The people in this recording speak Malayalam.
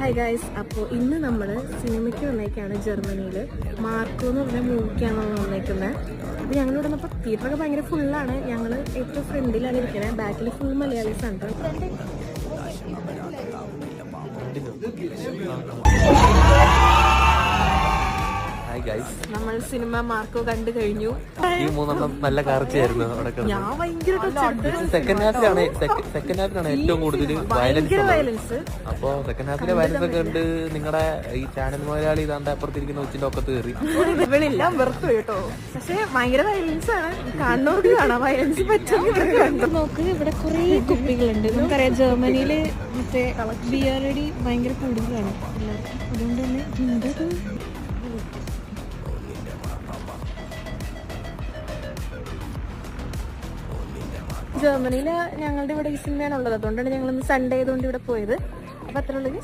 ഹായ് ഗൈസ്, അപ്പോൾ ഇന്ന് നമ്മൾ സിനിമയ്ക്ക് വന്നേക്കാണ്. ജർമ്മനിയിൽ മാർക്കോ എന്ന് പറഞ്ഞ മൂവിക്കാണ് നമ്മൾ വന്നേക്കുന്നത്. അപ്പോൾ ഞങ്ങളിവിടെ വന്നപ്പോൾ തിയേറ്ററൊക്കെ ഭയങ്കര ഫുള്ളാണ്. ഞങ്ങൾ ഏറ്റവും ഫ്രണ്ടിലാണ് ഇരിക്കുന്നത്. ബാക്കിൽ ഫുൾ മലയാളീസ് ഉണ്ട്. നമ്മൾ സിനിമ മാർക്കോ കണ്ടു കഴിഞ്ഞു. ഈ മൂന്നെണ്ണം നല്ല കാർച്ചയായിരുന്നു. ഞാൻ ഭയങ്കര സെക്കൻഡ് ഹാഫിലാണ് ഏറ്റവും കൂടുതൽ വയലൻസ്. അപ്പൊ സെക്കൻഡ് ഹാഫിലെ വയലൻസ് ഒക്കെ ഉണ്ട്. നിങ്ങളുടെ ഈ ചാനൽ മുതലാളി ഇതാണ്ട് അപ്പുറത്തിരിക്കുന്ന ഉച്ചിന്റെ ഒക്കത്ത് കയറി ഇവളെല്ലാം വെറുത്തു കേട്ടോ. പക്ഷെ ഭയങ്കര വയലൻസ് ആണ്. കാണുന്നവർക്ക് കാണാം വയലൻസ് പറ്റും. നോക്ക്, ഇവിടെ കുറെ കുപ്പികളുണ്ട്. നമുക്കറിയാം ജർമ്മനിയില് മറ്റേ ബിയറടി ഭയങ്കര കൂടുതലാണ് എല്ലാവർക്കും. അതുകൊണ്ട് തന്നെ എന്തത് ജർമ്മനിയിൽ ഞങ്ങളുടെ ഇവിടെ ഈ സിനിമയാണ് ഉള്ളത്. അതുകൊണ്ടാണ് ഞങ്ങൾ ഇന്ന് സൺഡേ ആയതുകൊണ്ട് ഇവിടെ പോയത്. അപ്പൊ അത്രയുള്ളത്.